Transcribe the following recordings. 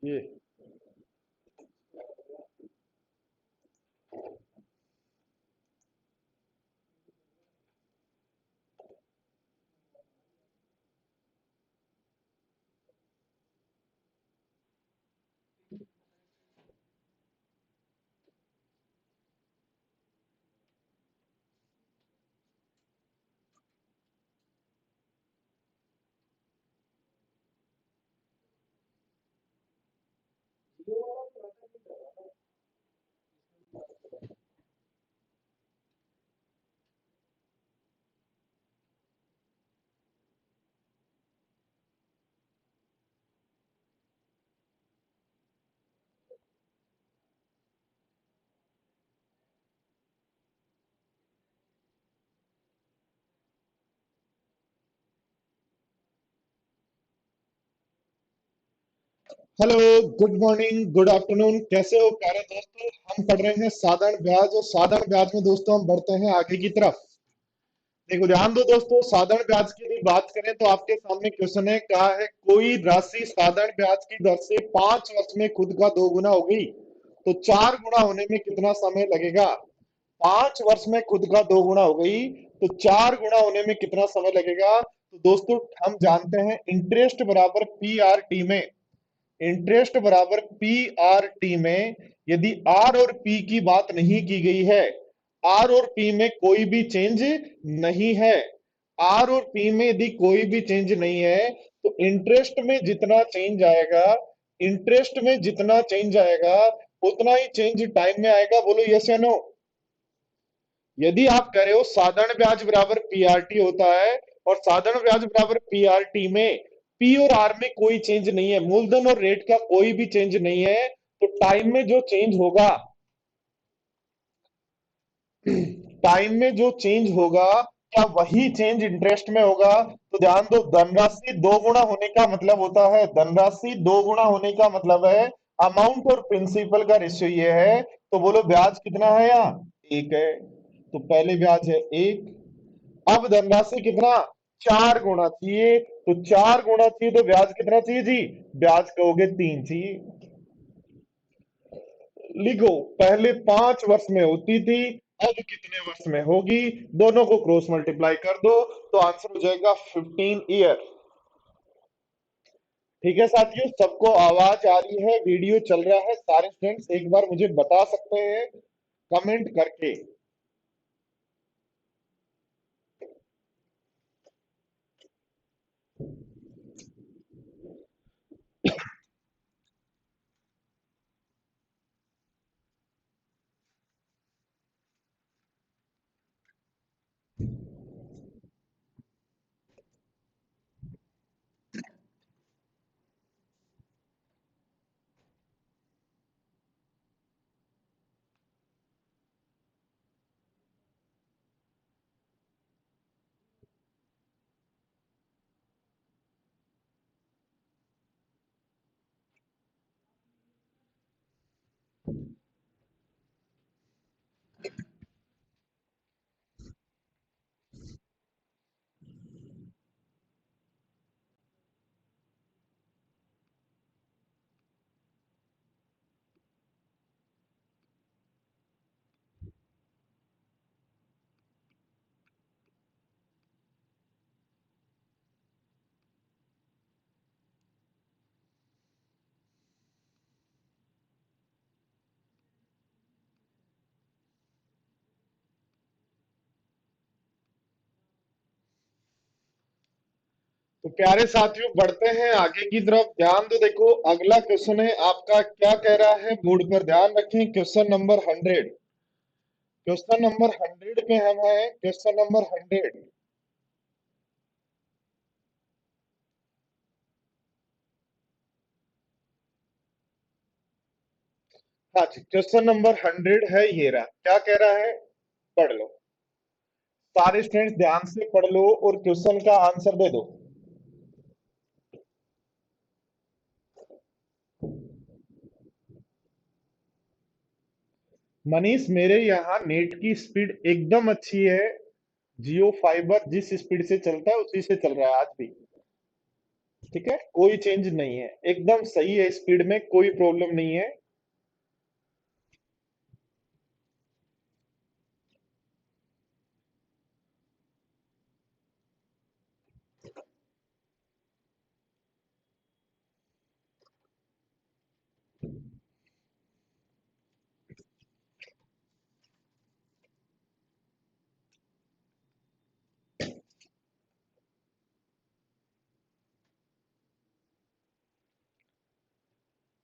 ये hello, good morning, good afternoon. कैसे हो प्यारे दोस्तों? हम पढ़ रहे हैं साधारण ब्याज, और साधारण ब्याज में दोस्तों हम बढ़ते हैं आगे की तरफ। देखो ध्यान दो दोस्तों, साधारण ब्याज की यदि बात करें तो आपके सामने क्वेश्चन है, कहा है कोई राशि साधारण ब्याज की दर से 5 वर्ष में खुद का 2 गुना हो गई तो 4 गुना होने में कितना समय लगेगा? 5 वर्ष में खुद का 2 गुना हो गई तो 4 गुना होने में कितना समय लगेगा? तो दोस्तों हम जानते हैं इंटरेस्ट बराबर पी आर टी में, इंटरेस्ट बराबर पी आर टी में यदि आर और पी की बात नहीं की गई है, आर और पी में कोई भी चेंज नहीं है, आर और पी में यदि कोई भी चेंज नहीं है तो इंटरेस्ट में जितना चेंज आएगा, इंटरेस्ट में जितना चेंज आएगा उतना ही चेंज टाइम में आएगा। बोलो यस या नो? यदि आप कह रहे हो साधारण ब्याज बराबर पीआरटी होता है और साधारण ब्याज बराबर पीआरटी में पी और आर में कोई चेंज नहीं है, मूलधन और रेट का कोई भी चेंज नहीं है, तो टाइम में जो चेंज होगा, टाइम में जो चेंज होगा क्या वही चेंज इंटरेस्ट में होगा? तो ध्यान दो, धनराशि 2 गुना होने का मतलब होता है, धनराशि 2 गुना होने का मतलब है अमाउंट और प्रिंसिपल का रेशियो ये है। तो बोलो ब्याज कितना है यहाँ? 1 है, तो पहले ब्याज है 1। अब धनराशि कितना? 4 गुना चाहिए, तो 4 गुना चाहिए तो ब्याज कितना चाहिए जी? ब्याज कहोगे 3 चाहिए। लिखो, पहले 5 वर्ष में होती थी, अब कितने वर्ष में होगी? दोनों को क्रॉस मल्टीप्लाई कर दो तो आंसर हो जाएगा 15 ईयर। ठीक है साथियों, सबको आवाज आ रही है? वीडियो चल रहा है? सारे स्टूडेंट्स एक बार मुझे बता सकते हैं कमेंट करके? तो प्यारे साथियों बढ़ते हैं आगे की तरफ। ध्यान दो, देखो अगला क्वेश्चन है आपका, क्या कह रहा है बोर्ड पर ध्यान रखें, क्वेश्चन नंबर 100। क्वेश्चन नंबर 100 पे हम हैं, क्वेश्चन नंबर 100। हाँ जी, क्वेश्चन नंबर 100 है, ये रहा। क्या कह रहा है? पढ़ लो सारे स्टूडेंट्स, ध्यान से पढ़ लो और क्वेश्चन का आंसर दे दो। मनीष, मेरे यहाँ नेट की स्पीड एकदम अच्छी है। जियो फाइबर जिस स्पीड से चलता है उसी से चल रहा है आज भी। ठीक है, कोई चेंज नहीं है, एकदम सही है, स्पीड में कोई प्रॉब्लम नहीं है।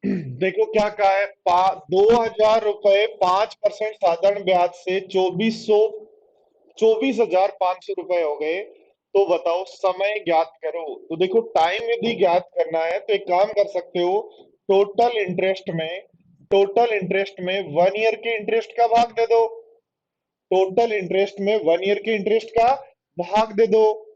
देखो क्या कहा है, 2,000 रुपए 5% साधारण ब्याज से 24,500 रुपए हो गए। तो बताओ समय ज्ञात करो। तो देखो टाइम यदि ज्ञात करना है तो एक काम कर सकते हो। टोटल इंटरेस्ट में टोटल इंटरेस्ट में 1 ईयर के इंटरेस्ट का भाग दे दो। टोटल इंटरेस्ट में 1 ईयर के इंटरेस्ट का भाग दे दो।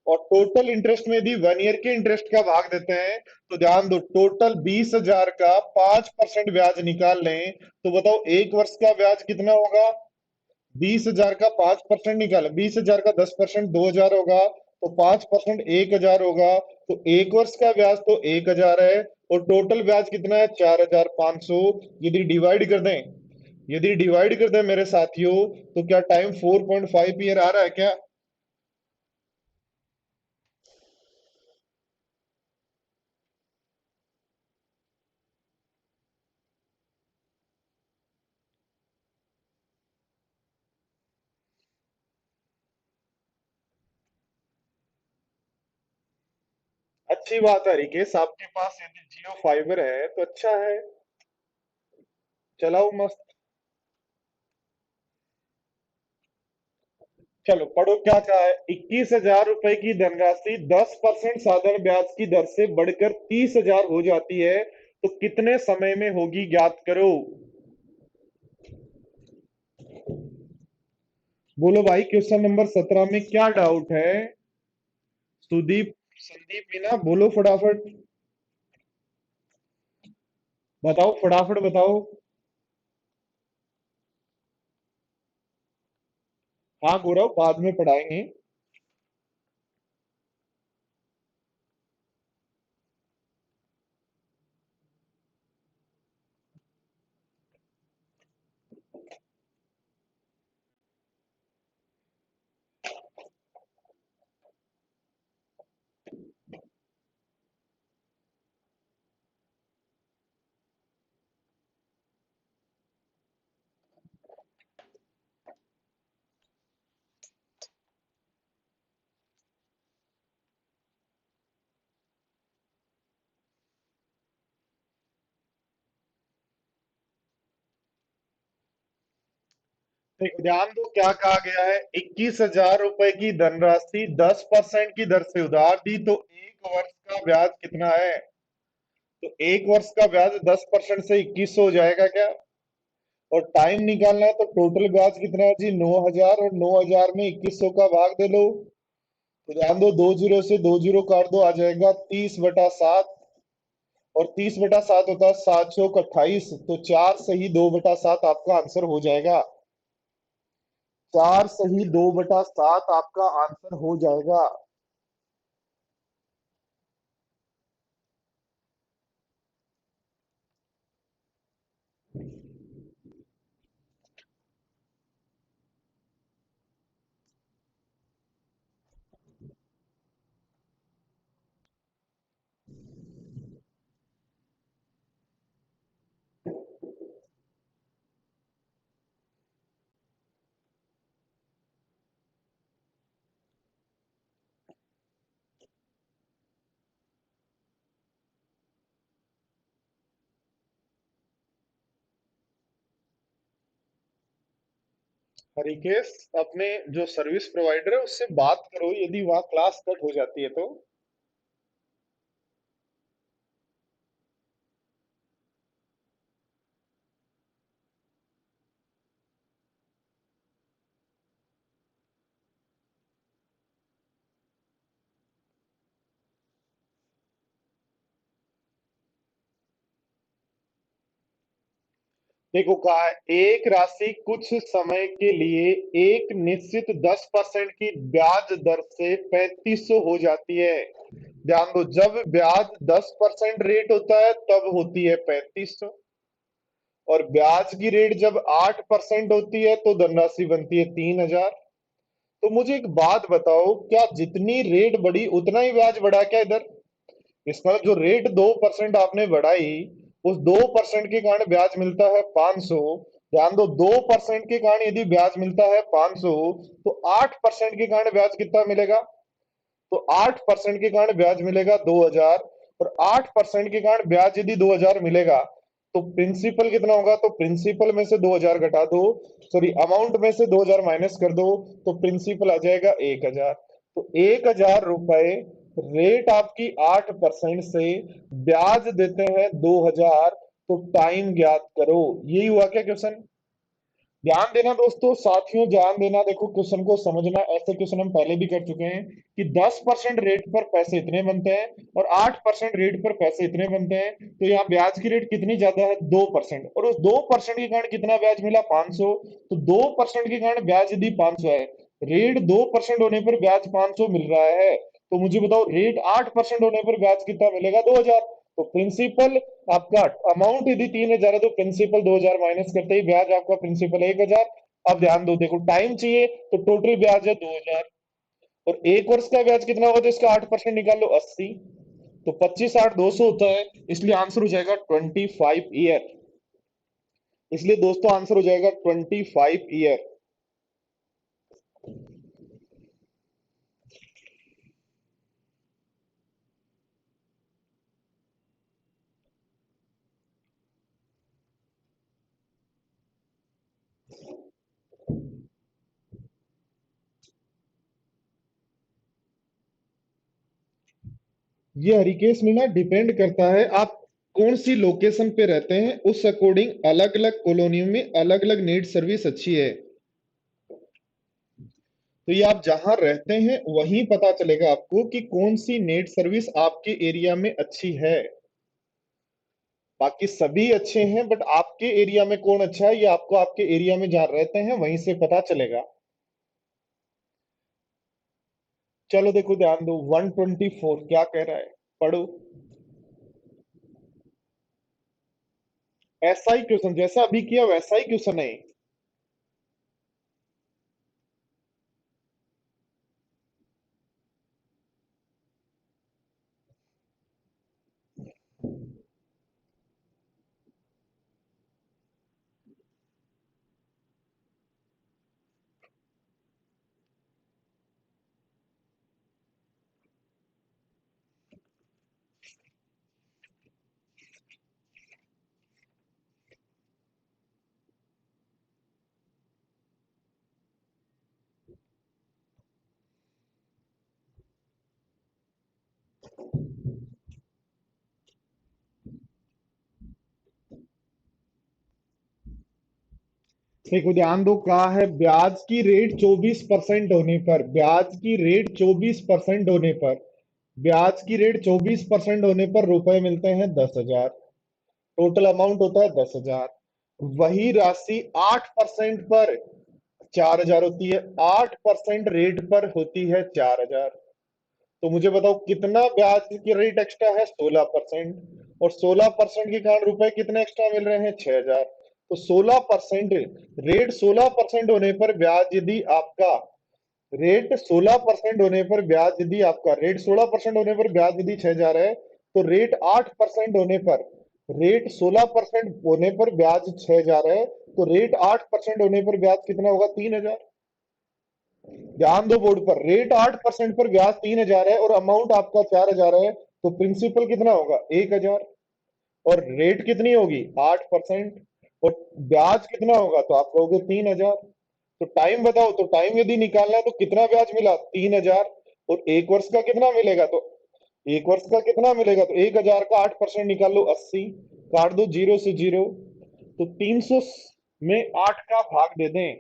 और टोटल इंटरेस्ट में यदि 1 ईयर के इंटरेस्ट का भाग देते हैं तो ध्यान दो, टोटल 20,000 का 5% ब्याज निकाल लें तो बताओ एक वर्ष का ब्याज कितना होगा। 20,000 का 5% निकाले, 20,000 का 10% 2,000 होगा, तो 5% 1,000 होगा। तो एक वर्ष का ब्याज तो 1,000 है, और टोटल ब्याज कितना है 4,500। यदि डिवाइड कर दें यदि डिवाइड कर दें मेरे साथियों, तो क्या टाइम 4.5 ईयर आ रहा है क्या। अच्छी बात है रिकेश, आपके पास यदि जियो फाइबर है तो अच्छा है। चलाओ मस्त। चलो पढ़ो क्या कहा है। 21,000 रुपए की धनराशि 10% साधारण ब्याज की दर से बढ़कर 30,000 हो जाती है, तो कितने समय में होगी ज्ञात करो। बोलो भाई, क्वेश्चन नंबर 17 में क्या डाउट है। सुदीप, संदीप मीना, बोलो फटाफट। बताओ फटाफट बताओ। हाँ गौरव, बाद में पढ़ाएंगे। देखो ध्यान दो क्या कहा गया है। 21,000 रुपए की धनराशि 10% की दर से उधार दी, तो एक वर्ष का ब्याज कितना है। तो एक वर्ष का ब्याज 10% से 2,100 हो जाएगा क्या। और टाइम निकालना है तो टोटल ब्याज कितना है जी 9,000, और 9,000 में 2,100 का भाग दे लो। तो ध्यान दो, 2 जीरो से 2 जीरो काट दो, आ जाएगा 30/7। और 30/7 होता है 7 चौक 28, तो 4 सही 2/7 आपका आंसर हो जाएगा। 4 सही 2/7 आपका आंसर हो जाएगा। हरिकेश, अपने जो सर्विस प्रोवाइडर है उससे बात करो, यदि वहां क्लास कट हो जाती है तो। देखो कहा है, एक राशि कुछ समय के लिए एक निश्चित 10% की ब्याज दर से 3,500 हो जाती है। ध्यान दो, जब ब्याज 10% रेट होता है तब होती है 3500, और ब्याज की रेट जब 8% होती है तो धनराशि बनती है 3000। तो मुझे एक बात बताओ, क्या जितनी रेट बढ़ी उतना ही ब्याज बढ़ा क्या इधर? इसका मतलब जो रेट 2% आपने बढ़ाई, उस 2% के कारण ब्याज मिलता है 500। ध्यान दो, 2% के कारण यदि ब्याज मिलता है 500, तो 8% के कारण ब्याज कितना मिलेगा? तो 8% के कारण ब्याज मिलेगा 2000, और 8% के कारण ब्याज यदि 2000 मिलेगा, तो प्रिंसिपल कितना होगा? तो प्रिंसिपल में से 2000 घटा दो, सॉरी अमाउंट में से 2000 माइनस कर दो, तो प्रिंसिपल आ जाएगा 1000। तो 1000 रुपए रेट आपकी 8% से ब्याज देते हैं 2000। तो टाइम ज्ञात करो। यही हुआ क्या क्वेश्चन? ध्यान देना दोस्तों, साथियों ध्यान देना, देखो क्वेश्चन को समझना। ऐसे क्वेश्चन हम पहले भी कर चुके हैं कि 10% रेट पर पैसे इतने बनते हैं और 8% रेट पर पैसे इतने बनते हैं। तो यहाँ ब्याज की रेट कितनी ज्यादा है? 2%, और उस 2% के कारण कितना ब्याज मिला? 500। तो 2% के कारण ब्याज यदि 500 है, रेट 2% होने पर ब्याज 500 मिल रहा है, तो मुझे बताओ रेट 8% होने पर ब्याज कितना मिलेगा? 2000। तो प्रिंसिपल आपका अमाउंट यदि 3000 है तो प्रिंसिपल 2000 माइनस करते ही ब्याज आपका प्रिंसिपल 1000। अब ध्यान दो, देखो टाइम चाहिए तो टोटल ब्याज है 2000, और एक वर्ष का ब्याज कितना होगा? तो इसका 8% निकाल लो, 80। तो 25 8 200 होता है, इसलिए आंसर हो जाएगा 25 ईयर। इसलिए दोस्तों आंसर हो जाएगा 25 ईयर। ये हरिकेश मीना डिपेंड करता है आप कौन सी लोकेशन पे रहते हैं, उस अकॉर्डिंग अलग अलग कॉलोनियों में अलग अलग नीड सर्विस अच्छी है। तो ये आप जहां रहते हैं वहीं पता चलेगा आपको कि कौन सी नेट सर्विस आपके एरिया में अच्छी है। बाकी सभी अच्छे हैं, बट आपके एरिया में कौन अच्छा है ये आपको आपके एरिया में जहां रहते हैं वहीं से पता चलेगा। चलो देखो ध्यान दो, 124 क्या कह रहा है, पढ़ो। ऐसा ही क्वेश्चन जैसा अभी किया वैसा ही क्वेश्चन है। देखो ध्यान दो, कहा है ब्याज की रेट 24% होने पर, ब्याज की रेट 24% होने पर, ब्याज की रेट 24% होने पर रुपए मिलते हैं 10,000। टोटल अमाउंट होता है 10,000। वही राशि 8% पर 4,000 होती है, 8% रेट पर होती है 4,000। तो मुझे बताओ कितना ब्याज की रेट एक्स्ट्रा है? 16%, और 16% के कारण रुपए कितने एक्स्ट्रा मिल रहे हैं? 6,000। तो 16% रेट 16% होने पर ब्याज यदि आपका रेट 16% होने पर ब्याज यदि आपका रेट 16% होने पर ब्याज यदि 6,000 है, तो रेट 8% होने पर, रेट 16% होने पर ब्याज 6,000 है, तो रेट 8% होने पर ब्याज कितना होगा? 3,000। ध्यान दो बोर्ड पर, रेट 8% पर ब्याज 3,000 है और अमाउंट आपका 4,000 है, तो प्रिंसिपल कितना होगा? 1,000। और रेट कितनी होगी? 8%। और ब्याज कितना होगा? तो आप कहोगे 3,000। तो टाइम बताओ, तो टाइम यदि निकालना है तो कितना ब्याज मिला? 3,000। और एक वर्ष का कितना मिलेगा? तो एक वर्ष का कितना मिलेगा? तो 1,000 का 8% निकाल लो, 80। काट दो जीरो से जीरो, तो 300 में 8 का भाग दे दें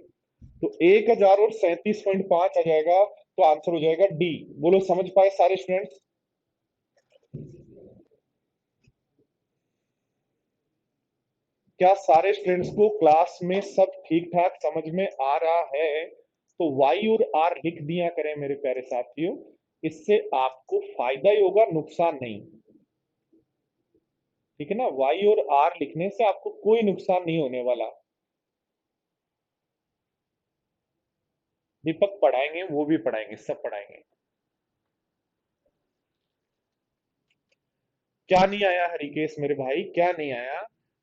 तो 1,000 और 37.5 आ जाएगा। तो आंसर हो जाएगा डी। बोलो समझ पाए सारे स्टूडेंट्स? क्या सारे स्टूडेंट्स को क्लास में सब ठीक ठाक समझ में आ रहा है? तो वाई और आर लिख दिया करें मेरे प्यारे साथियों। इससे आपको फायदा ही होगा, नुकसान नहीं। ठीक है ना, वाई और आर लिखने से आपको कोई नुकसान नहीं होने वाला। दीपक पढ़ाएंगे, वो भी पढ़ाएंगे, सब पढ़ाएंगे। क्या नहीं आया हरिकेश मेरे भाई, क्या नहीं आया?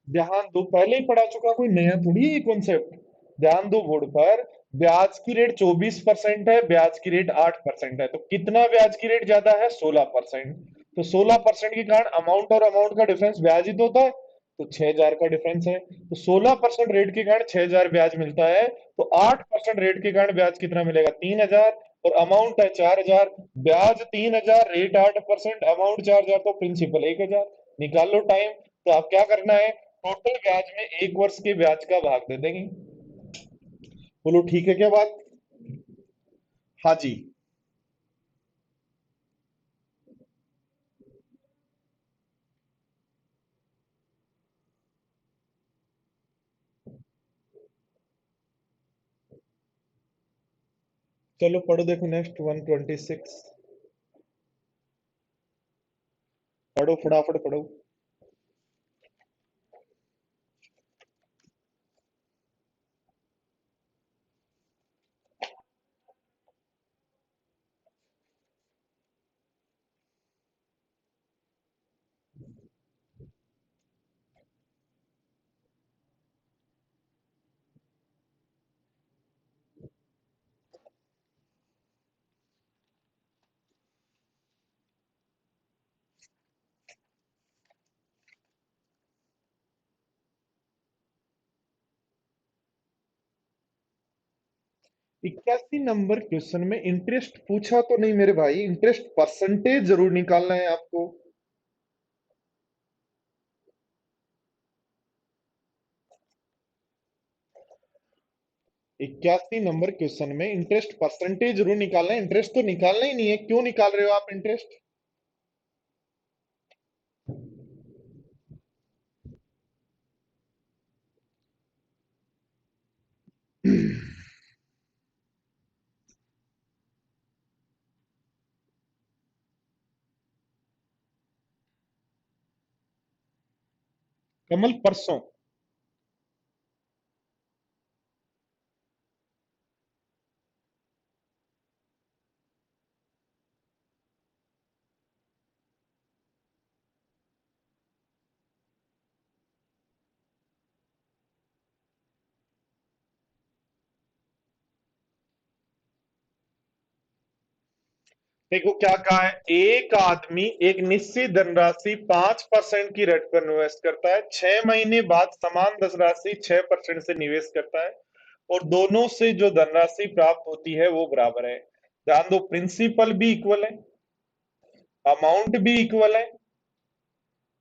ध्यान दो, पहले ही पढ़ा चुका, कोई नया थोड़ी है ये कॉन्सेप्ट। ध्यान दो बोर्ड पर। ब्याज की रेट 24% है, ब्याज की रेट 8% है, तो कितना ब्याज की रेट ज्यादा है? 16%। तो 16% के कारण अमाउंट और अमाउंट का डिफरेंस ब्याज ही तो होता है, तो 6,000 का डिफरेंस है। तो 16% रेट के कारण 6,000 ब्याज मिलता है, तो 8% रेट के कारण ब्याज कितना मिलेगा? 3,000। और अमाउंट है 4,000। ब्याज 3,000, रेट 8%, अमाउंट 4,000, तो प्रिंसिपल 1,000। निकाल लो टाइम। तो आप क्या करना है, टोटल ब्याज में 1 वर्ष के ब्याज का भाग दे देंगे। बोलो ठीक है क्या बात? हाँ जी। चलो पढ़ो, देखो नेक्स्ट 126। पढ़ो फटाफट पढ़ो। इक्यासी नंबर क्वेश्चन में इंटरेस्ट पूछा तो नहीं मेरे भाई, इंटरेस्ट परसेंटेज जरूर निकालना है आपको। 81 नंबर क्वेश्चन में इंटरेस्ट परसेंटेज जरूर निकालना है, इंटरेस्ट तो निकालना ही नहीं है, क्यों निकाल रहे हो आप इंटरेस्ट? कमल परसों। देखो क्या कहा है, एक आदमी एक निश्चित धनराशि 5% की रेट पर निवेश करता है, 6 महीने बाद समान धनराशि 6% से निवेश करता है, और दोनों से जो धनराशि प्राप्त होती है वो बराबर है। ध्यान दो, प्रिंसिपल भी इक्वल है, अमाउंट भी इक्वल है,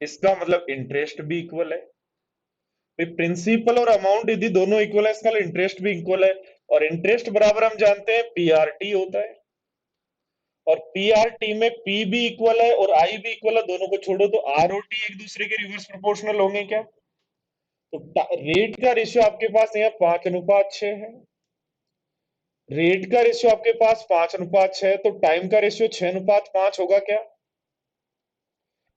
इसका मतलब इंटरेस्ट भी इक्वल है। प्रिंसिपल और अमाउंट यदि दोनों इक्वल है, इसका इंटरेस्ट भी इक्वल है। और इंटरेस्ट बराबर हम जानते हैं पीआरटी होता है, और पीआरटी में पी भी इक्वल है और आई भी इक्वल है, दोनों को छोड़ो तो आर और टी एक दूसरे के रिवर्स प्रोपोर्शनल होंगे क्या? तो रेट का रेशियो आपके पास यहाँ 5:6 है। रेट का रेशियो आपके पास 5:6 है, तो टाइम का रेशियो 6:5 होगा क्या?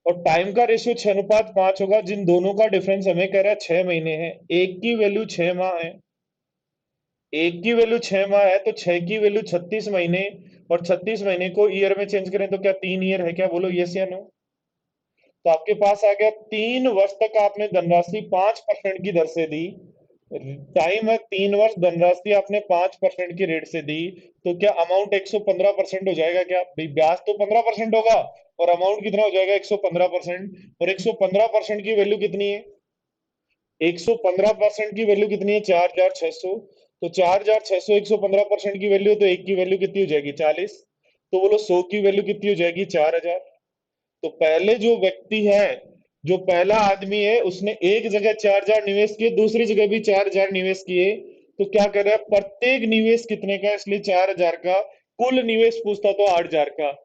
और टाइम का रेशियो 6:5 होगा, जिन दोनों का डिफरेंस हमें कह रहा है 6 महीने है, एक की वैल्यू 6 माह है। एक की वैल्यू 6 माह है, तो 6 की वैल्यू 36 महीने। और 36 महीने को ईयर में चेंज करें तो क्या 3 ईयर है क्या? बोलो यस या नो। तो आपके पास आ गया, 3 वर्ष तक आपने धनराशि 5% की दर से दी। टाइम है 3 वर्ष, धनराशि आपने 5% की रेट से दी। तो क्या अमाउंट 115% हो जाएगा क्या भाई? ब्याज तो 15% होगा, और अमाउंट कितना हो जाएगा? 115%। और 115% की वैल्यू कितनी है? 115% की वैल्यू कितनी है? 4,600। तो 4,600, 115% की वैल्यू, तो एक की वैल्यू कितनी हो जाएगी? 40। तो बोलो 100 की वैल्यू कितनी हो जाएगी? 4,000। तो पहले जो व्यक्ति है, जो पहला आदमी है, उसने एक जगह 4,000 निवेश किए, दूसरी जगह भी 4,000 निवेश किए। तो क्या कर रहा है, प्रत्येक निवेश कितने का? इसलिए 4,000 का। कुल निवेश पूछता तो 8,000 का।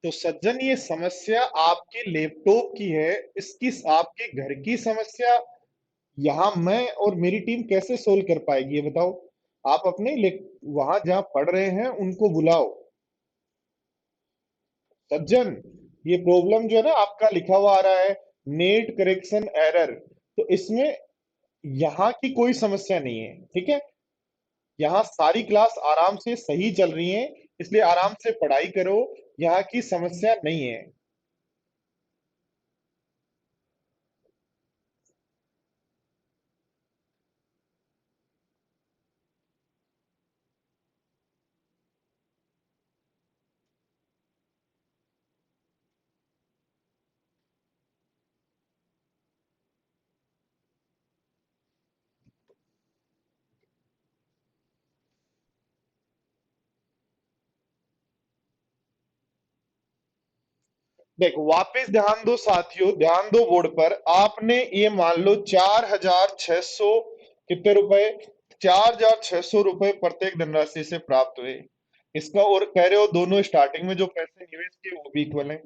तो सज्जन, ये समस्या आपके लैपटॉप की है, इसकी आपके घर की समस्या यहाँ मैं और मेरी टीम कैसे सोल्व कर पाएगी, ये बताओ। आप अपने वहां जहाँ पढ़ रहे हैं उनको बुलाओ। सज्जन, ये प्रॉब्लम जो है ना आपका लिखा हुआ आ रहा है, नेट करेक्शन एरर, तो इसमें यहाँ की कोई समस्या नहीं है, ठीक है। यहाँ सारी क्लास आराम से सही चल रही है, इसलिए आराम से पढ़ाई करो, यहाँ की समस्या नहीं है। देखो, वापस ध्यान दो साथियों, ध्यान दो बोर्ड पर। आपने ये मान लो 4,600 कितने रुपए, 4,600 रुपए प्रत्येक धनराशि से प्राप्त हुए। इसका और कह रहे हो दोनों स्टार्टिंग में जो पैसे निवेश किए वो भी इक्वल है,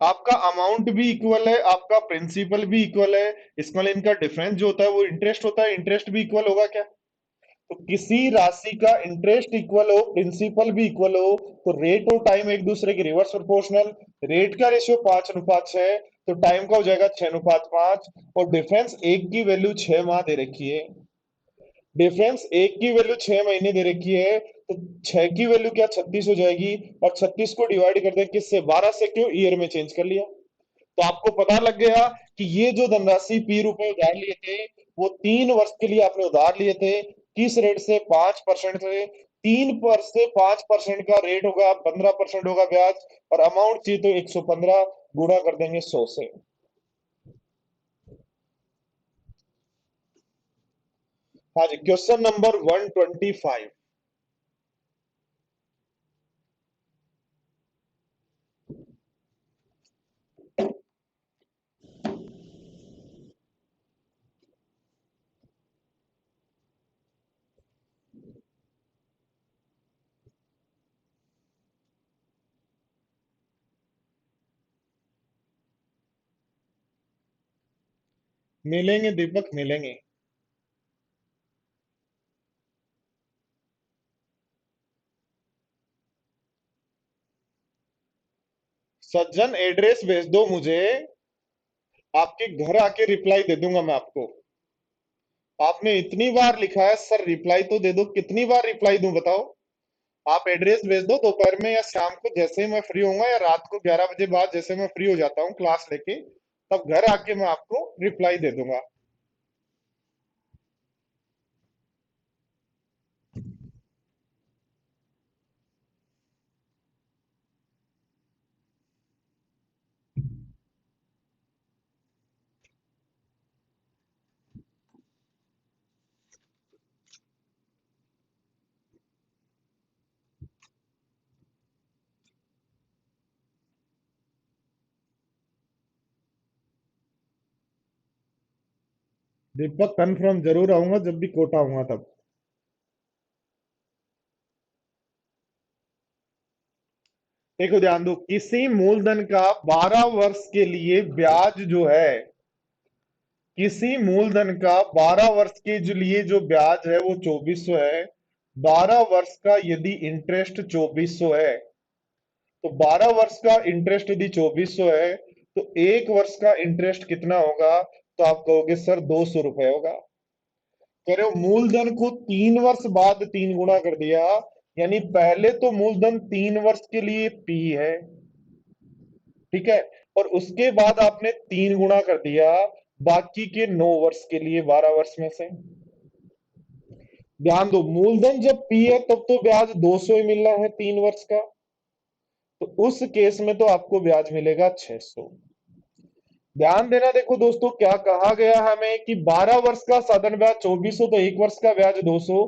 आपका अमाउंट भी इक्वल है, आपका प्रिंसिपल भी इक्वल है। इसका मतलब इनका डिफरेंस जो होता है वो इंटरेस्ट होता है, इंटरेस्ट भी इक्वल होगा क्या? तो किसी राशि का इंटरेस्ट इक्वल हो, प्रिंसिपल भी इक्वल हो, तो रेट और टाइम एक दूसरे के रिवर्स प्रोपोर्शनल। रेट का रेशियो 5:6, तो टाइम का हो जाएगा 6:5। और डिफरेंस एक की वैल्यू 6 माह दे रखी है, डिफरेंस एक की वैल्यू 6 महीने दे रखी है, तो 6 की वैल्यू क्या 36 हो जाएगी। और 36 को डिवाइड कर दें किससे, 12 से, क्यों ईयर में चेंज कर लिया। तो आपको पता लग गया कि ये जो धनराशि P रुपए उधार लिए थे, वो 3 वर्ष के लिए आपने उधार लिए थे। किस रेट से, 5% से। 3 पर से 5% का रेट होगा 15% होगा ब्याज, और अमाउंट चाहिए तो 115 गुणा कर देंगे 100 से। हाँ जी, क्वेश्चन नंबर 125। मिलेंगे दीपक, मिलेंगे। सज्जन, एड्रेस भेज दो मुझे, आपके घर आके रिप्लाई दे दूंगा मैं आपको। आपने इतनी बार लिखा है सर रिप्लाई तो दे दो, कितनी बार रिप्लाई दूं बताओ। आप एड्रेस भेज दो, दोपहर में या शाम को जैसे ही मैं फ्री होऊंगा, या रात को 11 बजे बाद जैसे मैं फ्री हो जाता हूँ क्लास लेके, तब घर आके मैं आपको रिप्लाई दे दूंगा। दीपक, कन्फर्म जरूर आऊंगा जब भी कोटा आऊंगा तब। देखो ध्यान दो, किसी मूलधन का 12 वर्ष के लिए ब्याज जो है, किसी मूलधन का 12 वर्ष के जो लिए जो ब्याज है वो 2400 है। 12 वर्ष का यदि इंटरेस्ट 2400 है, तो 12 वर्ष का इंटरेस्ट यदि 2400 है, तो 1 वर्ष का इंटरेस्ट कितना होगा? तो आप कहोगे सर 200 रुपए होगा। कह रहे हो मूलधन को 3 वर्ष बाद 3 गुना कर दिया, यानी पहले तो मूलधन 3 वर्ष के लिए P है, ठीक है, और उसके बाद आपने 3 गुना कर दिया बाकी के 9 वर्ष के लिए, 12 वर्ष में से। ध्यान दो, मूलधन जब P है तब तो ब्याज 200 ही मिलना है 3 वर्ष का, तो उस केस में तो आपको ब्याज मिलेगा 600। ध्यान देना, देखो दोस्तों क्या कहा गया हमें कि 12 वर्ष का साधन ब्याज 2400, तो 1 वर्ष का ब्याज 200।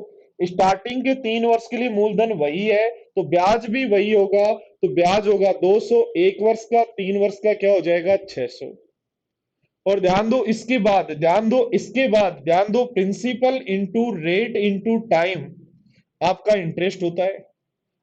स्टार्टिंग के 3 वर्ष के लिए मूलधन वही है, तो ब्याज भी वही होगा, तो ब्याज होगा 200। 1 वर्ष का, 3 वर्ष का क्या हो जाएगा 600। और ध्यान दो इसके बाद, ध्यान दो इसके बाद, ध्यान दो, principal into rate into time आपका इंटरेस्ट होता है।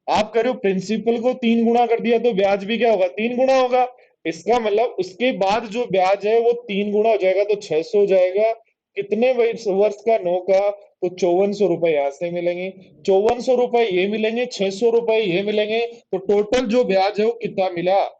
आप करो प्रिंसिपल को 3 गुना कर दिया तो ब्याज भी क्या होगा, 3 गुना होगा। इसका मतलब उसके बाद जो ब्याज है वो 3 गुना हो जाएगा, तो 600 हो जाएगा। कितने वर्ष वर्ष का, 9 का, तो 5400 रुपए यहां से मिलेंगे, 5400 रुपए ये मिलेंगे, 600 रुपए ये मिलेंगे। तो टोटल जो ब्याज है वो कितना मिला।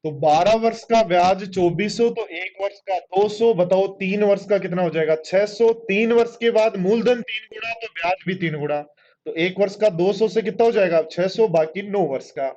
तो 12 वर्ष का ब्याज 2400, तो 1 वर्ष का 200, बताओ 3 वर्ष का कितना हो जाएगा, 600। 3 वर्ष के बाद मूलधन 3 गुना तो ब्याज भी 3 गुना, तो 1 वर्ष का 200 से कितना हो जाएगा, 600, बाकी 9 वर्ष का।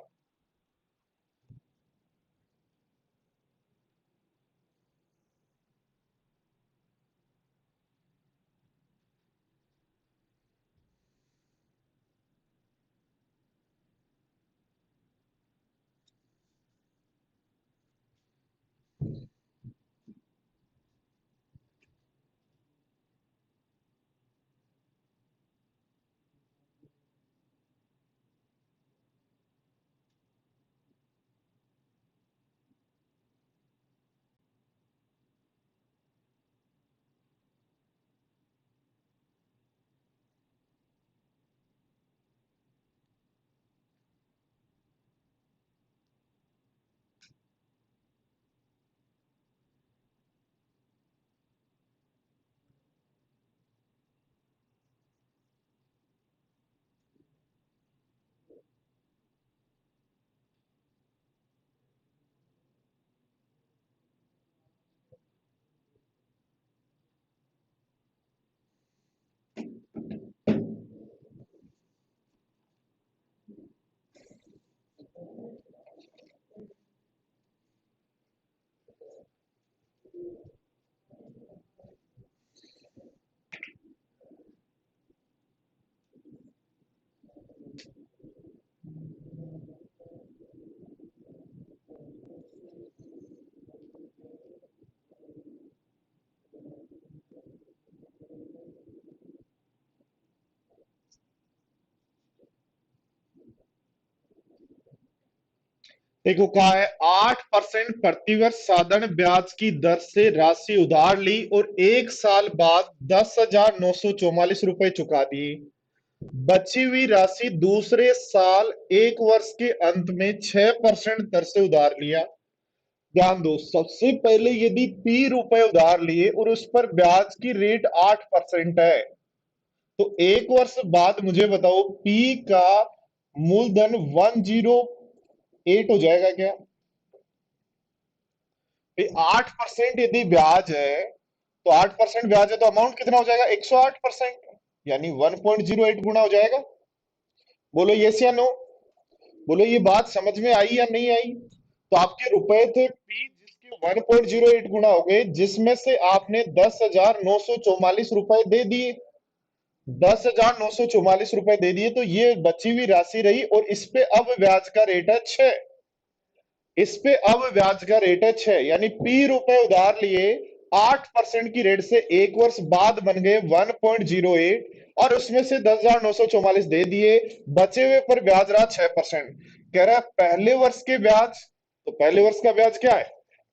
देखो कहा है 8% प्रतिवर्ष साधारण ब्याज की दर से राशि उधार ली और 1 साल बाद 10,944 रुपए चुका दिए। बची हुई राशि दूसरे साल 1 वर्ष के अंत में 6% दर से उधार लिया। ध्यान दो, सबसे पहले यदि P रुपए उधार लिए और उस पर ब्याज की रेट 8% है, तो 1 वर्ष बाद मुझे बताओ P का मूलधन 108 हो जाएगा क्या। 8% यदि ब्याज है, तो 8% ब्याज है, तो अमाउंट कितना हो जाएगा, 108%, यानी 1.08 गुना हो जाएगा। बोलो यस या नो। बोलो ये बात समझ में आई या नहीं आई। तो आपके रुपए थे पी जिसके 1.08 गुना हो गए, जिसमें से आपने 10,944 रुपए दे दिए। 10,944 रुपए दे दिए, तो ये बची हुई राशि रही, और इस पे अब ब्याज का रेट है 6। इस पे अब ब्याज का रेट है 6, यानी P रुपए उधार लिए 8% की रेट से 1 वर्ष बाद बन गए 1.08, और उसमें से 10,944 दे दिए, बचे हुए पर ब्याज रहा 6%। कह रहा है पहले वर्ष के ब्याज, तो पहले वर्ष का ब्याज क्या है,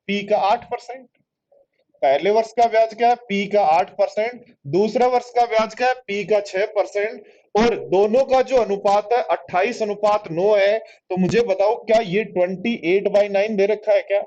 P का 8%। पहले वर्ष का ब्याज क्या है, P का 8%। दूसरा वर्ष का ब्याज क्या है, P का 6%। और दोनों का जो अनुपात है 28:9 है। तो मुझे बताओ क्या ये 28/9 दे रखा है क्या।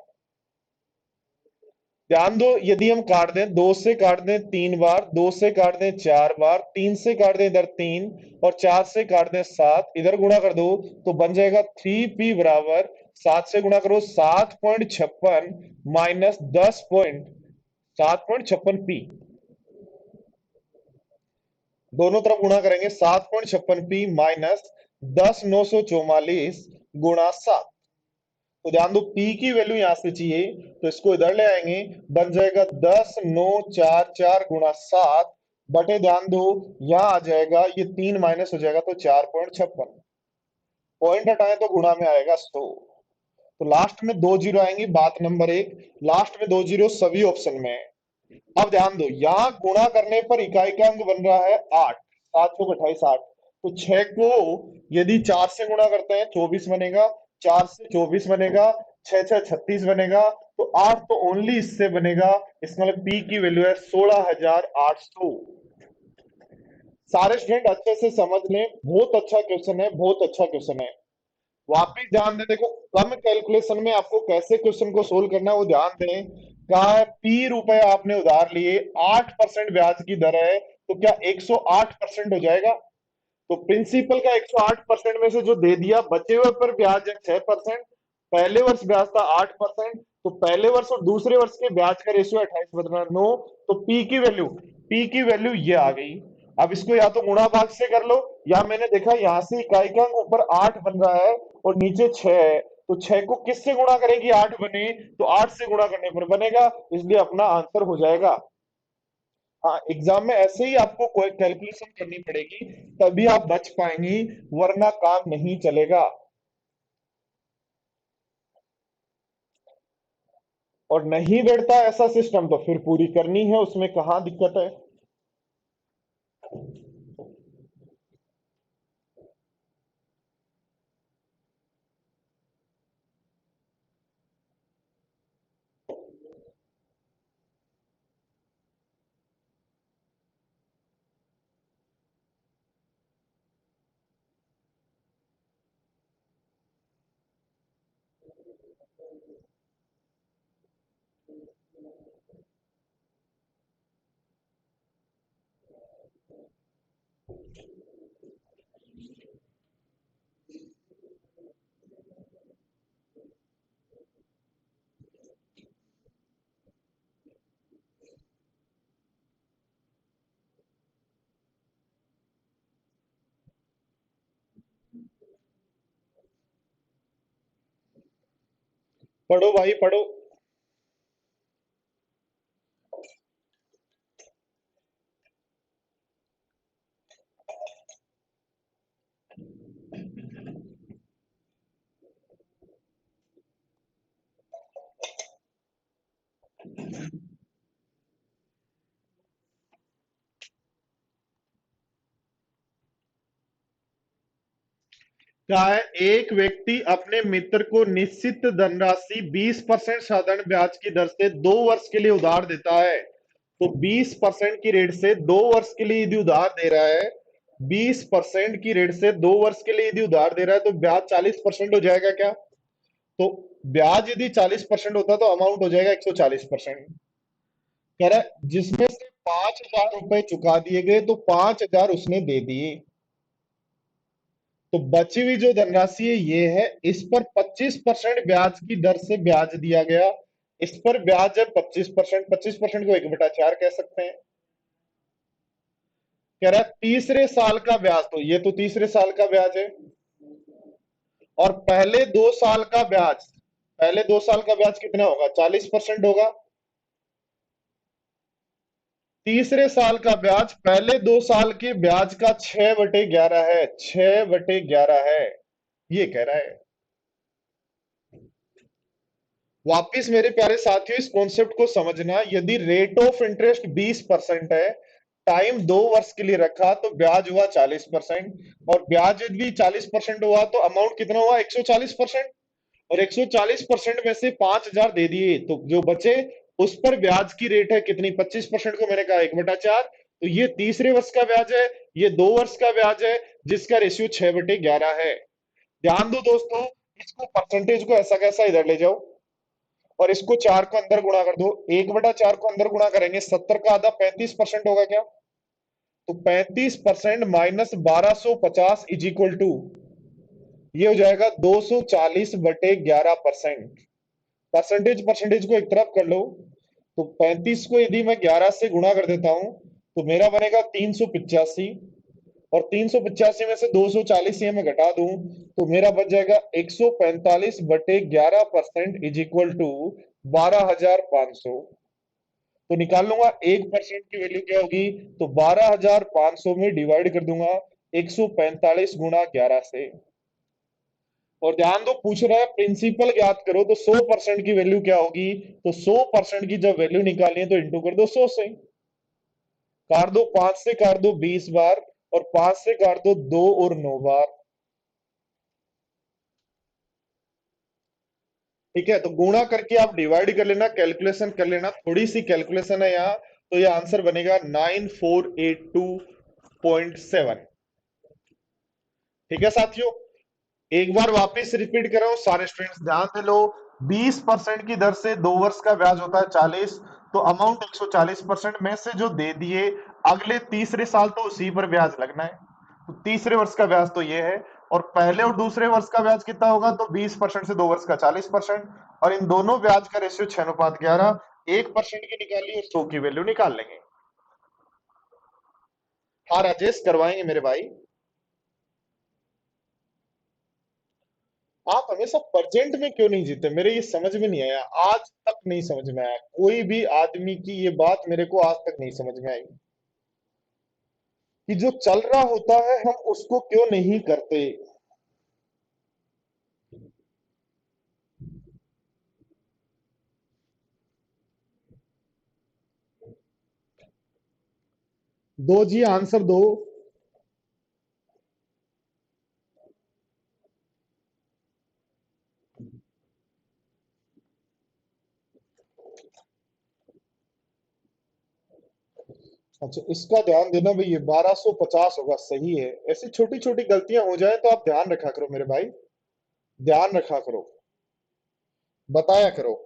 ध्यान दो, यदि हम काट दें, 2 से काट दें 3 बार, 2 से काट दें 4 बार, 3 से काट दें इधर 3, और 4 से काट दें 7, इधर गुणा कर दो, तो बन जाएगा 3P बराबर 7 से गुणा करो 7.56 माइनस 10.7.56P। दोनों तरफ गुणा करेंगे, 7.56P माइनस 10,944 गुणा 7। तो ध्यान दो, पी की वैल्यू यहां से चाहिए, तो इसको इधर ले आएंगे, बन जाएगा 10,944 गुणा 7 बटे, ध्यान दो यहां आ जाएगा, ये 3 माइनस हो जाएगा तो 4.56। पॉइंट हटाएं तो गुणा में आएगा 100। तो लास्ट में दो जीरो आएंगी, बात नंबर एक, लास्ट में दो जीरो सभी ऑप्शन में है। अब ध्यान दो, यहां गुणा करने पर इकाई का अंक बन रहा है 8, 7 28 8। तो 6 को यदि 4 से गुणा करते हैं 24 बनेगा, 4 से 24 बनेगा, 6 6 36 बनेगा, तो 8 तो ओनली इससे बनेगा। इसका मतलब पी की वैल्यू है 16,800। सारे स्टूडेंट अच्छे से समझ लें, बहुत अच्छा क्वेश्चन है, बहुत अच्छा क्वेश्चन है। वापिस ध्यान दें, देखो कम कैलकुलेशन में आपको कैसे क्वेश्चन को सोल्व करना है वो ध्यान दें। कहा है पी रुपए आपने उधार लिए, 8% ब्याज की दर है, तो क्या 108% हो जाएगा? तो प्रिंसिपल का 108% में से जो दे दिया, बचे हुए पर ब्याज है 6%। पहले वर्ष ब्याज था 8%, तो पहले वर्ष और दूसरे वर्ष के ब्याज का रेशियो 28/9। तो पी की वैल्यू ये आ गई। अब इसको या तो गुणा भाग से कर लो, या मैंने देखा यहां से इकाई का अंक ऊपर 8 बन रहा है और नीचे 6 है, तो 6 को किससे गुणा करेंगे 8 बने, तो 8 से गुणा करने पर बनेगा, इसलिए अपना आंसर हो जाएगा। हाँ, एग्जाम में ऐसे ही आपको कोई कैलकुलेशन करनी पड़ेगी, तभी आप बच पाएंगी, वरना काम नहीं चलेगा। और नहीं बैठता ऐसा सिस्टम तो फिर पूरी करनी है, उसमें कहाँ दिक्कत है। पढ़ो भाई पढ़ो। क्या है, एक व्यक्ति अपने मित्र को निश्चित धनराशि 20% साधारण ब्याज की दर से 2 वर्ष के लिए उधार देता है। तो 20% की रेट से 2 वर्ष के लिए यदि उधार दे रहा है, 20% की रेट से 2 वर्ष के लिए यदि उधार दे रहा है, तो ब्याज 40% हो जाएगा क्या? तो ब्याज यदि 40% होता तो अमाउंट हो जाएगा 140%। कह रहा है जिसमें से 5,000 रुपए चुका दिए गए, तो 5,000 उसने दे दिए, तो बची हुई जो धनराशि है ये है, इस पर 25% ब्याज की दर से ब्याज दिया गया। इस पर ब्याज है 25%, 25% को 1/4 कह सकते हैं। कह रहा है तीसरे साल का ब्याज, तो ये तो तीसरे साल का ब्याज है, और पहले 2 साल का ब्याज कितना होगा, 40% होगा। तीसरे साल का ब्याज पहले 2 साल के ब्याज का 6/11 है, 6/11 है, ये कह रहा है। वापिस मेरे प्यारे साथियों, इस कॉन्सेप्ट को समझना, यदि रेट ऑफ इंटरेस्ट 20% है, टाइम 2 वर्ष के लिए रखा, तो ब्याज हुआ 40%, और ब्याज यदि 40% हुआ तो अमाउंट कितना हुआ, 140%। और 140% में से 5,000 दे दिए, तो जो बचे उस पर ब्याज की रेट है कितनी, 25% को मैंने कहा 1/4। तो ये तीसरे वर्ष का ब्याज है, ये 2 वर्ष का ब्याज है, जिसका रेशियो 6/11 है। ध्यान दो दोस्तों, इसको परसेंटेज को ऐसा कैसा इधर ले जाओ, और इसको 4 को अंदर गुणा कर दो। 1/4 को अंदर गुणा करेंगे, 70 का आधा 35% होगा क्या? तो 35% -1250 इज इक्वल टू, ये हो जाएगा 240/11%। परसेंटेज परसेंटेज को एक तरफ कर लो, तो 35 को यदि मैं 11 से गुणा कर देता हूं, तो मेरा बनेगा 385। और 385 में से 240 ये मैं घटा दूं तो मेरा बच जाएगा 145/11% इज इक्वल टू 12,500। तो निकाल लूंगा 1% की वैल्यू क्या होगी। तो 12,500 में डिवाइड कर दूंगा 145 गुणा 11 से। और ध्यान दो पूछ रहा है प्रिंसिपल ज्ञात करो तो 100% की वैल्यू क्या होगी। तो 100% की जब वैल्यू निकालनी है तो इंटू कर दो 100 से। काट दो 5 से, काट दो 20 बार, और 5 से काट दो 2 और 9 बार। ठीक है, तो गुणा करके आप डिवाइड कर लेना, कैलकुलेशन कर लेना, थोड़ी सी कैलकुलेशन है यहाँ। तो ये आंसर बनेगा 9482.7। ठीक है साथियों, एक बार वापस रिपीट कर रहा हूं, सारे स्टूडेंट्स ध्यान दे लो। 20% की दर से 2 वर्ष का ब्याज होता है 40। तो अमाउंट 140% में से जो दे दिए, अगले तीसरे साल तो उसी पर ब्याज लगना है। तो तीसरे वर्ष का ब्याज तो ये है। और पहले और दूसरे वर्ष का ब्याज कितना होगा, तो 20% से 2 वर्ष का 40%। और इन दोनों ब्याज का रेशियो 6:11। 1% की निकाली और 100 की वैल्यू निकाल लेंगे। हाँ राजेश, करवाएंगे मेरे भाई। आप हमेशा प्रेजेंट में क्यों नहीं जीते, मेरे ये समझ में नहीं आया, आज तक नहीं समझ में आया, कोई भी आदमी की ये बात मेरे को आज तक नहीं समझ में आई कि जो चल रहा होता है हम उसको क्यों नहीं करते। दो जी, आंसर दो। अच्छा, इसका ध्यान देना भाई, ये 1250 होगा, सही है। ऐसी छोटी छोटी गलतियां हो जाए तो आप ध्यान रखा करो मेरे भाई, ध्यान रखा करो, बताया करो।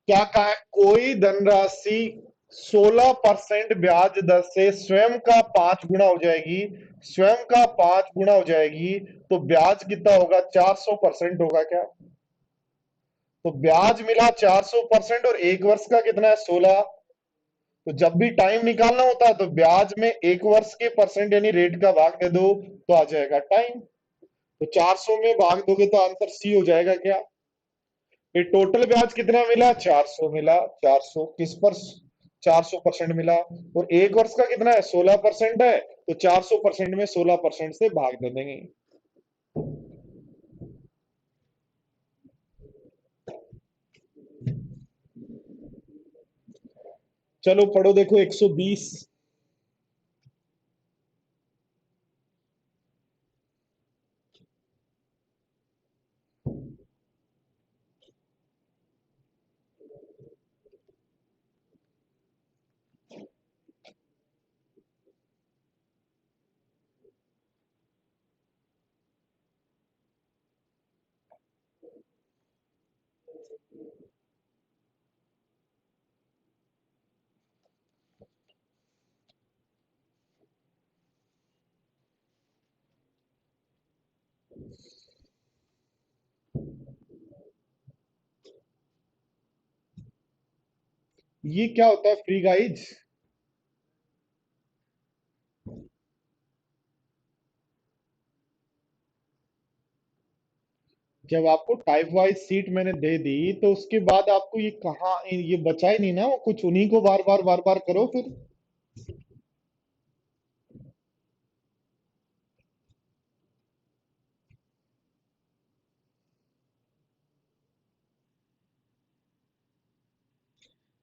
क्या कहा है, कोई धनराशि 16% ब्याज दर से स्वयं का 5 गुना हो जाएगी, स्वयं का 5 गुना हो जाएगी, तो ब्याज कितना होगा, 400% होगा क्या। तो ब्याज मिला 400% और 1 वर्ष का कितना है, 16। तो जब भी टाइम निकालना होता है तो ब्याज में 1 वर्ष के परसेंट यानी रेट का भाग दे दो तो आ जाएगा टाइम। तो 400 में भाग दोगे तो आंसर सी हो जाएगा क्या। ये टोटल ब्याज कितना मिला, 400 मिला। 400 किस पर, 400% मिला। और 1 वर्ष का कितना है, 16% है। तो 400% में 16% से भाग दे देंगे। चलो पढ़ो, देखो 120। ये क्या होता है फ्री गाइज। जब आपको टाइप वाइज सीट मैंने दे दी तो उसके बाद आपको ये कहाँ, ये बचा ही नहीं ना, वो कुछ उन्हीं को बार बार बार बार करो फिर।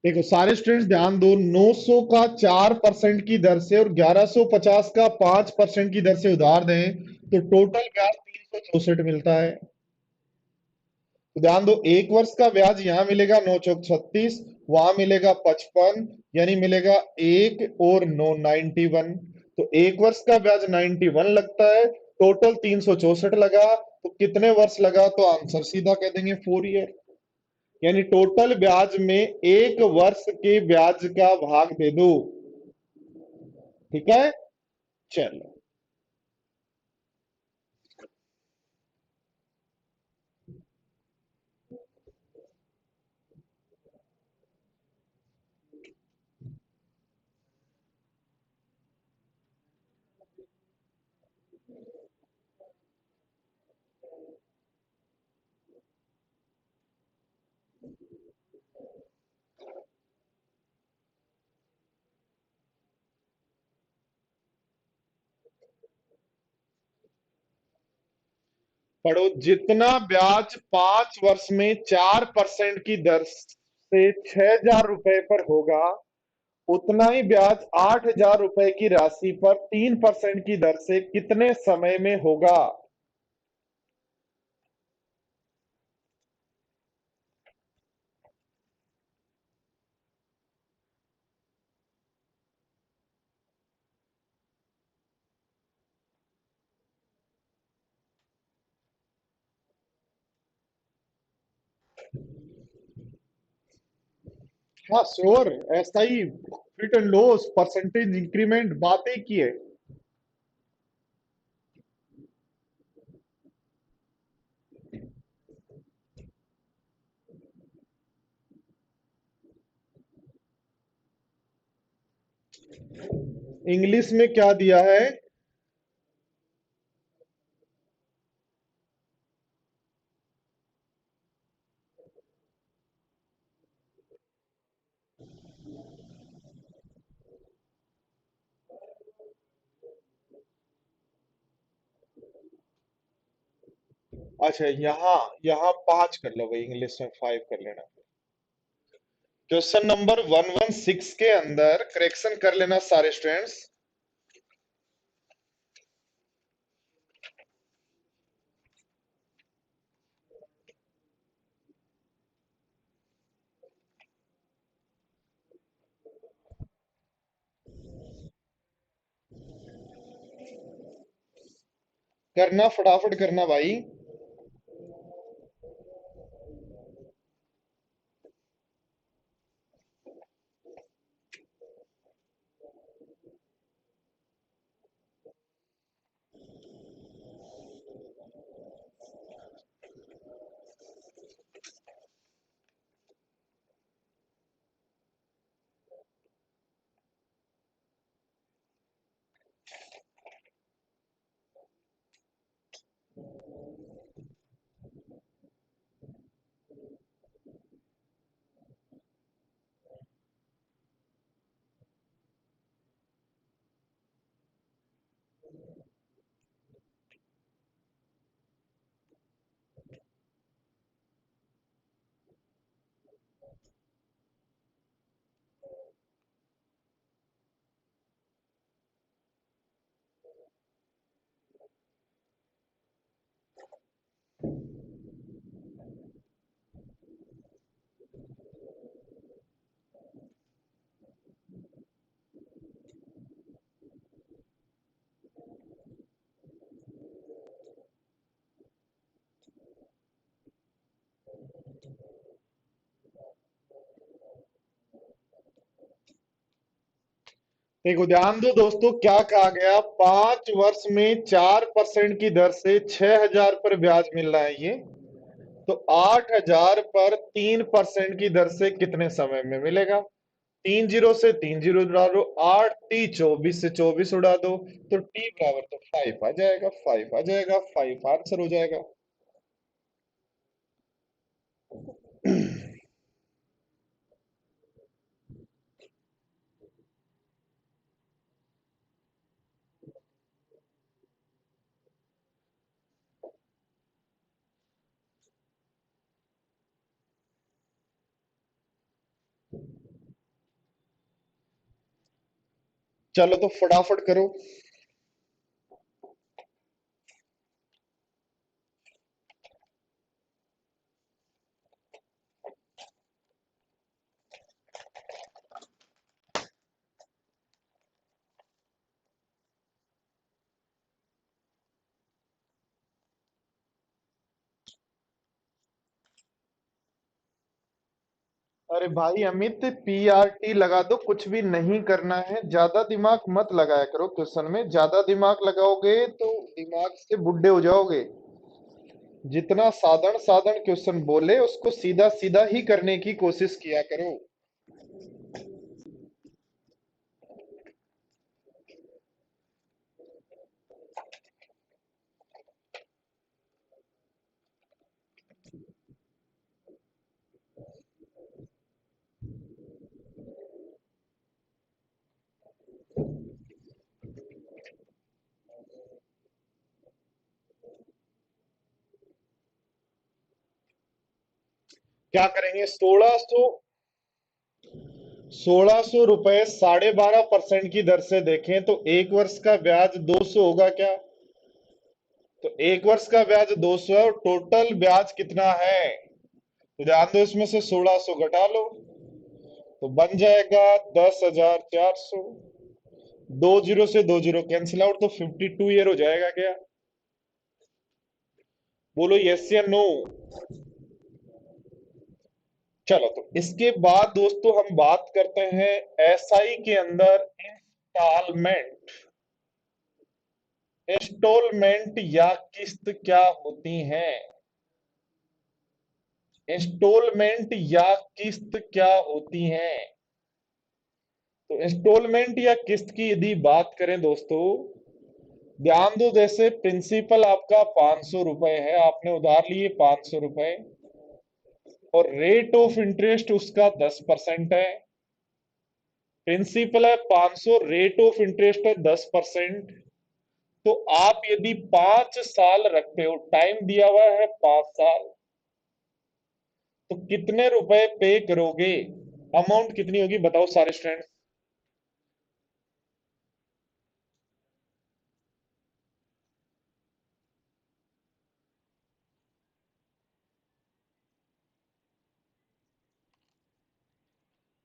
देखो सारे स्टूडेंट्स ध्यान दो, 900 का 4% की दर से और 1150 का 5% की दर से उधार दें तो टोटल ब्याज 364 मिलता है। तो ध्यान दो, 1 वर्ष का ब्याज यहाँ मिलेगा 9 चौक 36, वहां मिलेगा 55, यानी मिलेगा 1 और 9 91। तो 1 वर्ष का ब्याज 91 लगता है, टोटल 364 लगा, तो कितने वर्ष लगा, तो आंसर सीधा कह देंगे 4 ईयर। यानी टोटल ब्याज में 1 वर्ष के ब्याज का भाग दे दो। ठीक है, चलो। पढ़ो, जितना ब्याज 5 वर्ष में 4% की दर से 6,000 रुपए पर होगा, उतना ही ब्याज 8,000 रुपए की राशि पर 3% की दर से कितने समय में होगा? हाँ श्योर, ऐसा ही fit and loss percentage increment बातें की है। इंग्लिश में क्या दिया है? अच्छा, यहाँ यहाँ 5 कर लो भाई, इंग्लिश में 5 कर लेना। क्वेश्चन नंबर 116 के अंदर करेक्शन कर लेना सारे स्टूडेंट्स। करना, फटाफट करना भाई। देखो ध्यान दो दोस्तों, क्या कहा गया? 5 वर्ष में 4% की दर से 6,000 पर ब्याज मिल रहा है ये। तो 8,000 पर 3% की दर से कितने समय में मिलेगा? 3 जीरो से 3 जीरो उड़ा दो, 8 टी 24 से 24 उड़ा दो, तो टी बराबर तो 5 आ जाएगा, 5 आ जाएगा, 5 आंसर हो जाएगा। चलो तो फटाफट करो। अरे भाई अमित, PRT लगा दो, कुछ भी नहीं करना है, ज्यादा दिमाग मत लगाया करो क्वेश्चन में। ज्यादा दिमाग लगाओगे तो दिमाग से बुड्ढे हो जाओगे। जितना साधारण साधारण क्वेश्चन बोले उसको सीधा सीधा ही करने की कोशिश किया करो। क्या करेंगे? 1600 रुपए 12.5% की दर से देखें तो एक वर्ष का ब्याज 200 होगा क्या? तो एक वर्ष का ब्याज 200 है, और टोटल ब्याज कितना है? तो ध्यान दो, इसमें से 1600 घटा लो तो बन जाएगा 10,400। 20 से 20 कैंसिल आउट, तो 52 ईयर हो जाएगा क्या? बोलो यस या नो। चलो, तो इसके बाद दोस्तों हम बात करते हैं SI के अंदर इंस्टॉलमेंट। इंस्टॉलमेंट या किस्त क्या होती हैं? इंस्टॉलमेंट या किस्त क्या होती हैं? तो इंस्टॉलमेंट या किस्त की यदि बात करें दोस्तों, ध्यान दो, जैसे प्रिंसिपल आपका 500 रुपए है, आपने उधार लिए 500 रुपए, और रेट ऑफ इंटरेस्ट उसका 10% है। प्रिंसिपल है 500, रेट ऑफ इंटरेस्ट है 10%। तो आप यदि 5 साल रखते हो, टाइम दिया हुआ है 5 साल, तो कितने रुपए पे करोगे? अमाउंट कितनी होगी बताओ सारे स्टूडेंट्स।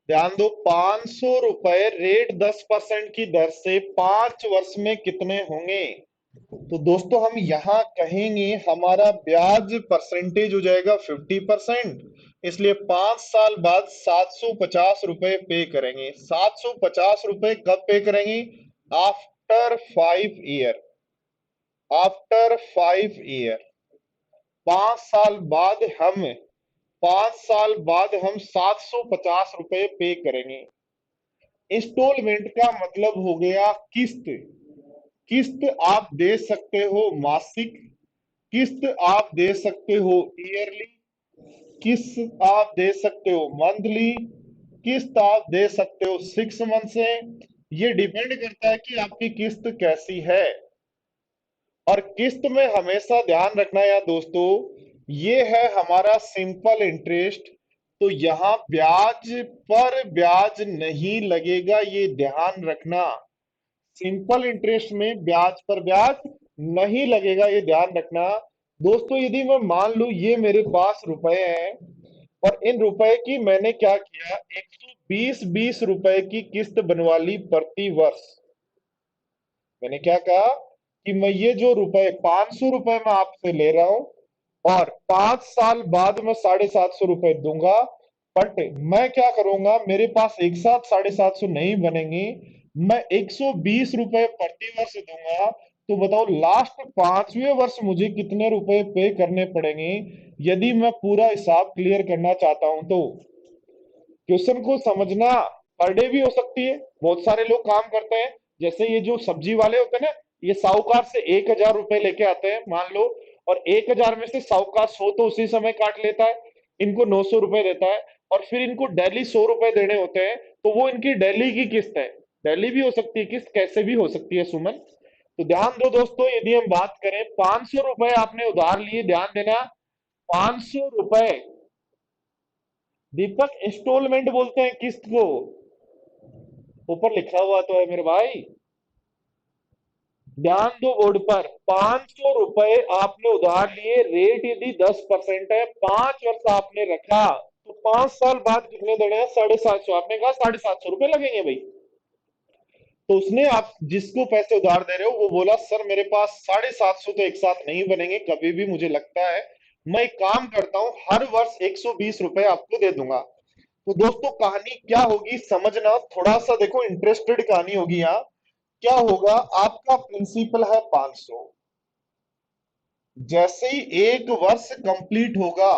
ध्यान दो, 500 रुपए रेट 10% की दर से 5 वर्ष में कितने होंगे? तो दोस्तों हम यहां कहेंगे हमारा ब्याज परसेंटेज हो जाएगा 50%। इसलिए 5 साल बाद 750 रुपए पे करेंगे। 750 रुपए कब पे करेंगे? After 5 year. आफ्टर 5 ईयर, 5 साल बाद हम 750 रुपए पे करेंगे। इंस्टॉलमेंट का मतलब हो गया किस्त। किस्त आप दे सकते हो मासिक, किस्त आप दे सकते हो ईयरली, किस्त आप दे सकते हो मंथली, किस्त आप दे सकते हो 6 मंथ से। ये डिपेंड करता है कि आपकी किस्त कैसी है। और किस्त में हमेशा ध्यान रखना है दोस्तों, ये है हमारा सिंपल इंटरेस्ट। तो यहाँ ब्याज पर ब्याज नहीं लगेगा, ये ध्यान रखना। सिंपल इंटरेस्ट में ब्याज पर ब्याज नहीं लगेगा, ये ध्यान रखना। दोस्तों यदि मैं मान लूं ये मेरे पास रुपए हैं, और इन रुपए की मैंने क्या किया, 120 रुपए की किस्त बनवा ली प्रति वर्ष। मैंने क्या कहा कि मैं ये जो रुपए 500 रुपए मैं आपसे ले रहा हूं, और 5 साल बाद मैं 750 रुपए दूंगा। बट मैं क्या करूंगा, मेरे पास एक साथ 750 नहीं बनेंगे, मैं 120 रुपए प्रति वर्ष दूंगा। तो बताओ लास्ट 5वें वर्ष मुझे कितने रुपए पे करने पड़ेंगे, यदि मैं पूरा हिसाब क्लियर करना चाहता हूं तो। क्वेश्चन को समझना। पर डे भी हो सकती है, बहुत सारे लोग काम करते हैं। जैसे ये जो सब्जी वाले होते हैं ना, ये साहूकार से 1,000 रुपए लेके आते हैं मान लो, और 1,000 में से साहूकार 100 तो उसी समय काट लेता है, इनको 900 रुपए देता है, और फिर इनको डेली 100 रुपए देने होते हैं। तो वो इनकी डेली की किस्त है। डेली भी हो सकती है किस्त, कैसे भी हो सकती है सुमन। तो ध्यान दो दोस्तों, यदि हम बात करें 500 रुपए आपने उधार लिए, ध्यान देना, 500 रुपए दीपक इंस्टॉलमेंट बोलते हैं किस्त को, ऊपर लिखा हुआ तो है मेरे भाई। ध्यान दो बोर्ड पर, 500 रुपए आपने उधार लिए, रेट यदि 10% है, 5 वर्ष आपने रखा, तो 5 साल बाद कितने देने हैं? 750। आपने कहा 750 रुपए लगेंगे भाई। तो उसने, आप जिसको पैसे उधार दे रहे हो वो बोला सर मेरे पास 750 तो एक साथ नहीं बनेंगे कभी भी, मुझे लगता है मैं एक काम करता हूं, हर वर्ष 120 रुपए आपको दे दूंगा। तो दोस्तों कहानी क्या होगी समझना, थोड़ा सा देखो इंटरेस्टेड कहानी होगी यहाँ। क्या होगा, आपका प्रिंसिपल है 500। जैसे ही एक वर्ष कंप्लीट होगा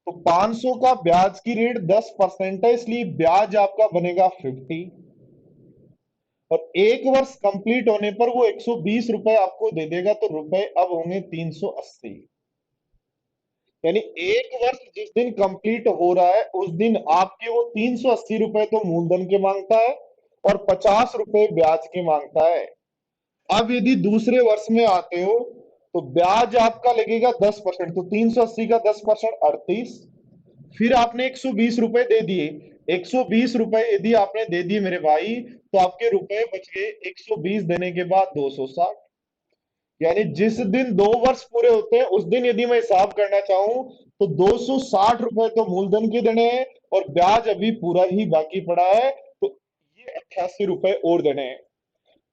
तो 500 का ब्याज की रेट 10% है, इसलिए ब्याज आपका बनेगा 50। और एक वर्ष कंप्लीट होने पर वो 120 रुपए आपको दे देगा, तो रुपए अब होंगे 380। यानी एक वर्ष जिस दिन कंप्लीट हो रहा है उस दिन आपके वो 380 रुपए तो मूलधन के मांगता है और 50 रुपए ब्याज के मांगता है। अब यदि दूसरे वर्ष में आते हो तो ब्याज आपका लगेगा 10%, तो 380 का 10% 38। फिर आपने 120 रुपए दे दिए। 120 रुपए यदि आपने दे दिए मेरे भाई, तो आपके रुपए बच गए 120 देने के बाद 260। यानी जिस दिन 2 वर्ष पूरे होते हैं उस दिन यदि मैं हिसाब करना चाहूं तो 260 रुपए तो मूलधन के देने हैं और ब्याज अभी पूरा ही बाकी पड़ा है, तो ये 88 रुपए और देने हैं।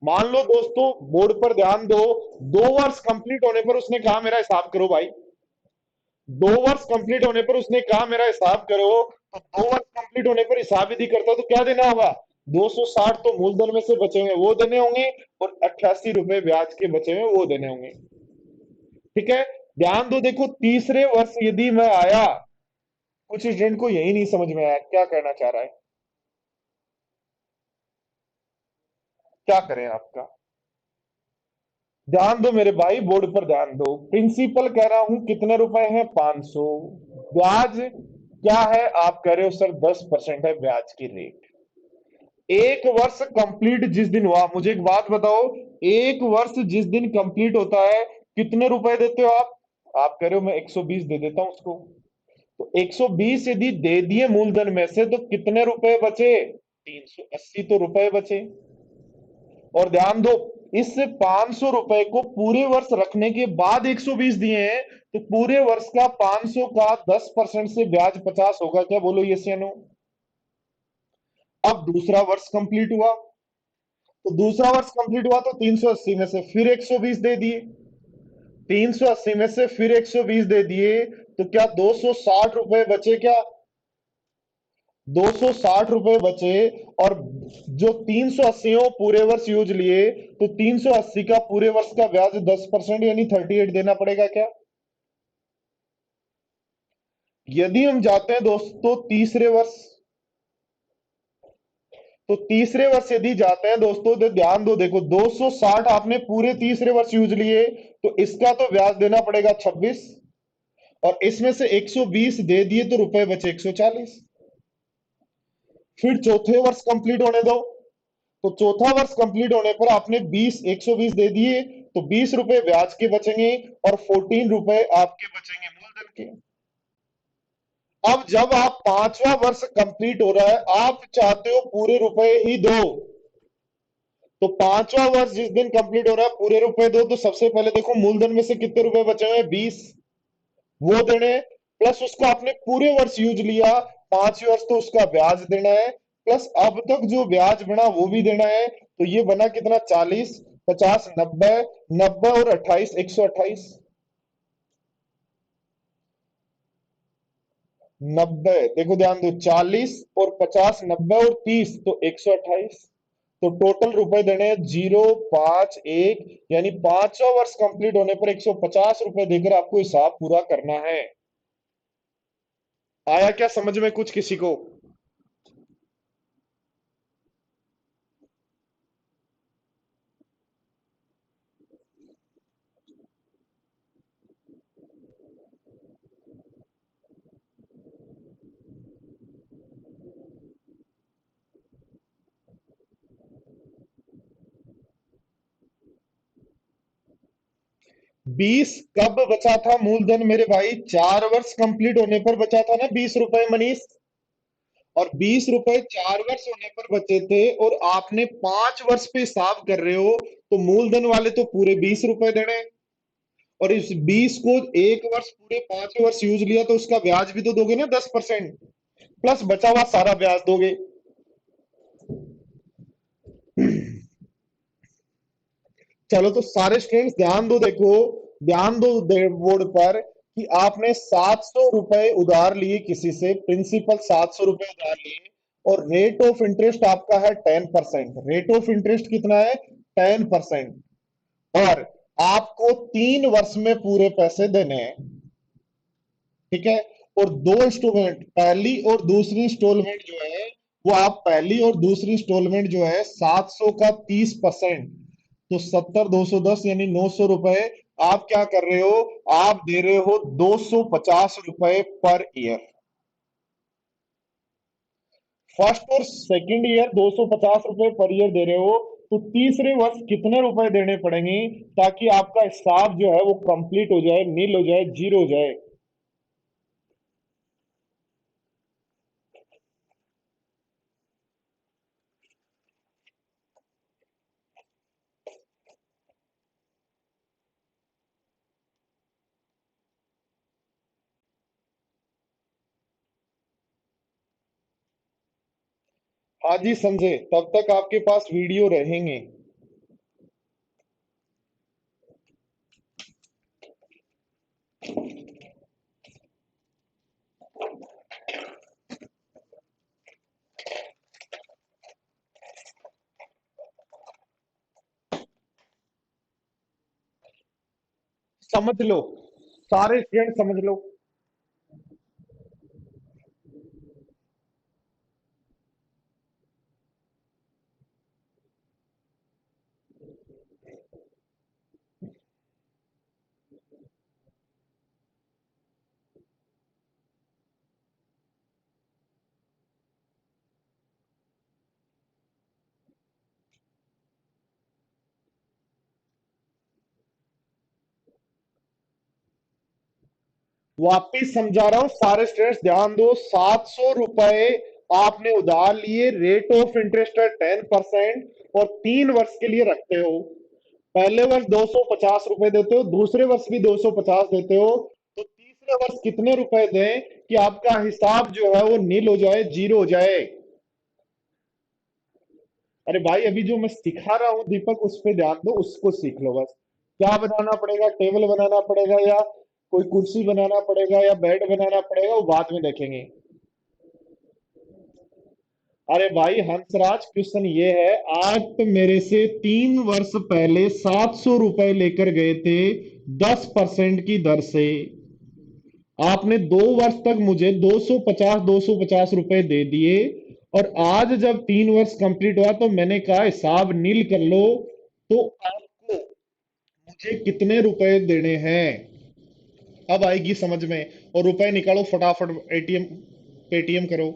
मान लो दोस्तों, बोर्ड पर ध्यान दो, 2 वर्ष कंप्लीट होने पर उसने कहा मेरा हिसाब करो भाई। 2 वर्ष कंप्लीट होने पर उसने कहा मेरा हिसाब करो, तो 2 वर्ष कंप्लीट होने पर हिसाब यदि करता तो क्या देना होगा, 260 तो मूलधन में से बचे हुए वो देने होंगे और 88 रुपए ब्याज के बचे हुए वो देने होंगे। ठीक है, ध्यान दो, देखो तीसरे वर्ष यदि मैं आया, कुछ स्टूडेंट को यही नहीं समझ में आया क्या करना चाह रहा है, क्या करें आपका। ध्यान दो मेरे भाई, बोर्ड पर ध्यान दो, प्रिंसिपल कह रहा हूं कितने रुपए हैं 500। ब्याज क्या है आप कह रहे हो सर 10% है ब्याज की रेट। एक वर्ष कंप्लीट जिस दिन हुआ, मुझे एक बात बताओ, एक वर्ष जिस दिन कंप्लीट होता है कितने रुपए देते हो आप कह रहे हो मैं 120 दे देता हूं उसको। तो 120 यदि दे दिए मूलधन में से तो कितने रुपए बचे, 380 तो रुपए बचे। और ध्यान दो, इस 500 रुपए को पूरे वर्ष रखने के बाद 120 दिए हैं, तो पूरे वर्ष का 500 का 10% से ब्याज 50 होगा, क्या बोलो यस या नो। अब दूसरा वर्ष कंप्लीट हुआ, तो दूसरा वर्ष कंप्लीट हुआ तो 380 में से फिर 120 दे दिए, 380 में से फिर 120 दे दिए, तो क्या 260 रुपए बचे क्या, 260 रुपए बचे। और जो 380 हो पूरे वर्ष यूज लिए, तो 380 का पूरे वर्ष का ब्याज 10% यानी 38 देना पड़ेगा क्या। यदि हम जाते हैं दोस्तों तीसरे वर्ष, तो तीसरे वर्ष यदि जाते हैं दोस्तों तो ध्यान दो, देखो 260 आपने पूरे तीसरे वर्ष यूज लिए, तो इसका तो ब्याज देना पड़ेगा 26, और इसमें से 120 दे दिए तो रुपए बचे 140। फिर चौथे वर्ष कंप्लीट होने दो, तो चौथा वर्ष कंप्लीट होने पर आपने 120 दे दिए, तो 20 रुपए ब्याज के बचेंगे और 14 रुपए आपके बचेंगे मूलधन के। अब जब आप पांचवा वर्ष कंप्लीट हो रहा है, आप चाहते हो पूरे रुपए ही दो, तो पांचवा वर्ष जिस दिन कंप्लीट हो रहा है पूरे रुपए दो, तो सबसे पहले देखो मूलधन में से कितने रुपए बचे हुए हैं 20, वो देने हैं, प्लस उसका आपने पूरे वर्ष यूज लिया 5 वर्ष, तो उसका ब्याज देना है, प्लस अब तक जो ब्याज बना वो भी देना है, तो ये बना कितना 40, 50, 90, 90 और 28, 128। 90, देखो ध्यान दो, 40 और 50, 90 और 30, तो 128। तो टोटल रुपए देने हैं 051, यानी पांचवा वर्ष कंप्लीट होने पर 150 रुपए देकर आपको हिसाब पूरा करना है। आया क्या समझ में कुछ किसी को। 20 कब बचा था मूलधन मेरे भाई, 4 वर्ष कंप्लीट होने पर बचा था ना 20 रुपए मनीष। और 20 रुपए 4 वर्ष होने पर बचे थे, और आपने 5 वर्ष पे हिसाब कर रहे हो, तो मूलधन वाले तो पूरे 20 रुपए देने, और इस 20 को एक वर्ष पूरे 5 वर्ष यूज लिया तो उसका ब्याज भी तो दोगे ना 10%, प्लस बचा हुआ सारा ब्याज दोगे। चलो तो सारे स्टूडेंट्स ध्यान दो, देखो ध्यान दो बोर्ड पर, कि आपने 700 रुपए उधार लिए किसी से, प्रिंसिपल 700 रुपए उधार लिए, और रेट ऑफ इंटरेस्ट आपका है 10%। रेट ऑफ इंटरेस्ट कितना है? 10%। और आपको 3 वर्ष में पूरे पैसे देने हैं। ठीक है। और दो इंस्टॉलमेंट, पहली और दूसरी इंस्टॉलमेंट जो है, वो आप पहली और दूसरी इंस्टॉलमेंट जो है 700 का 30%, तो 70 210 यानी 900 रुपए आप क्या कर रहे हो? आप दे रहे हो 250 रुपए पर ईयर। फर्स्ट और सेकंड ईयर 250 रुपए पर ईयर दे रहे हो, तो तीसरे वर्ष कितने रुपए देने पड़ेंगे ताकि आपका हिसाब जो है वो कंप्लीट हो जाए, नील हो जाए, जीरो हो जाए? हाँ जी, समझे। तब तक आपके पास वीडियो रहेंगे। समझ लो, सारे स्टूडेंट समझ लो। वापिस समझा रहा हूं, सारे स्टूडेंट्स ध्यान दो। 700 रुपए आपने उधार लिए, रेट ऑफ इंटरेस्ट है 10%, और 3 वर्ष के लिए रखते हो। पहले वर्ष 250 रुपए देते हो, दूसरे वर्ष भी 250 देते हो, तो तीसरे वर्ष कितने रुपए दें कि आपका हिसाब जो है वो नील हो जाए, जीरो हो जाए? अरे भाई, अभी जो मैं सिखा रहा हूँ दीपक, उस पर ध्यान दो, उसको सीख लो बस। क्या बनाना पड़ेगा? टेबल बनाना पड़ेगा, या कोई कुर्सी बनाना पड़ेगा, या बेड बनाना पड़ेगा, वो बाद में देखेंगे। अरे भाई हंसराज, क्वेश्चन ये है, आप मेरे से 3 वर्ष पहले 700 रुपए लेकर गए थे 10% की दर से। आपने 2 वर्ष तक मुझे 250 रुपए दे दिए, और आज जब 3 वर्ष कंप्लीट हुआ तो मैंने कहा हिसाब नील कर लो, तो आपको मुझे कितने रुपए देने हैं? अब आएगी समझ में। और रुपए निकालो फटाफट, एटीएम, पेटीएम करो।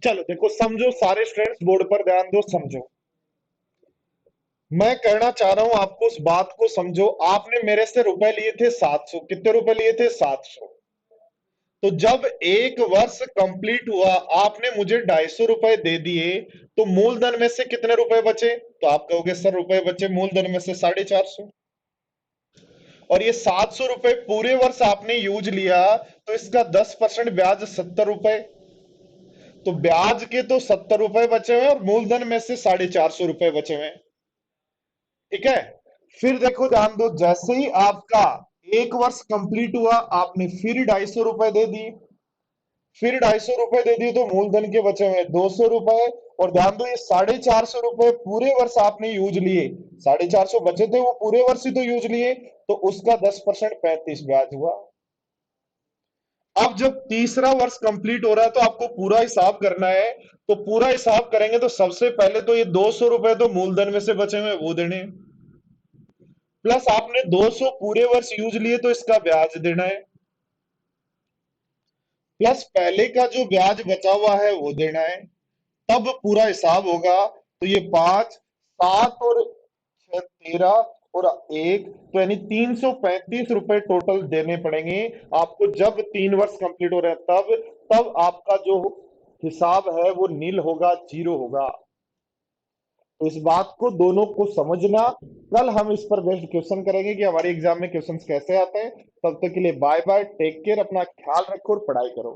चलो देखो, समझो सारे स्टूडेंट्स, बोर्ड पर ध्यान दो, समझो। मैं कहना चाह रहा हूं आपको, उस बात को समझो। आपने मेरे से रुपए लिए थे 700, कितने रुपए लिए थे? 700। तो जब 1 वर्ष कंप्लीट हुआ, आपने मुझे 250 रुपए दे दिए, तो मूलधन में से कितने रुपए बचे? तो आप कहोगे सर रुपए बचे मूलधन में से 450। और ये 700 रुपए पूरे वर्ष आपने यूज लिया, तो इसका 10% ब्याज 70 रुपए। तो ब्याज के तो 70 रुपए बचे हुए, और मूलधन में से 450 रुपए बचे हुए। ठीक है। फिर देखो, ध्यान दो, जैसे ही आपका 1 वर्ष कंप्लीट हुआ, आपने फिर 250 रुपए दे दिए। फिर 250 रुपए दे दिए, तो मूलधन के बचे हुए 200 रुपए। और ध्यान दो, ये 450 रुपए पूरे वर्ष आपने यूज लिए। 450 बचे थे, वो पूरे वर्ष ही तो यूज लिए, तो उसका 10% 35 ब्याज हुआ। अब जब तीसरा वर्ष कंप्लीट हो रहा है, तो आपको पूरा हिसाब करना है। तो पूरा हिसाब करेंगे, तो सबसे पहले तो ये 200 रुपए तो मूलधन में से बचे हुए वो देने हैं। प्लस आपने 200 पूरे वर्ष यूज लिए तो इसका ब्याज देना है, प्लस पहले का जो ब्याज बचा हुआ है वो देना है, तब पूरा हिसाब होगा। तो ये 5, 7 और 13 और एक, तो यानी 335 रुपए टोटल देने पड़ेंगे आपको जब 3 वर्ष कंप्लीट हो रहे हैं तब। तब आपका जो हिसाब है वो नील होगा, जीरो होगा। तो इस बात को दोनों को समझना। कल हम इस पर बेस्ड क्वेश्चन करेंगे कि हमारे एग्जाम में क्वेश्चंस कैसे आते हैं। तब तक के लिए बाय बाय, टेक केयर, अपना ख्याल रखो और पढ़ाई करो।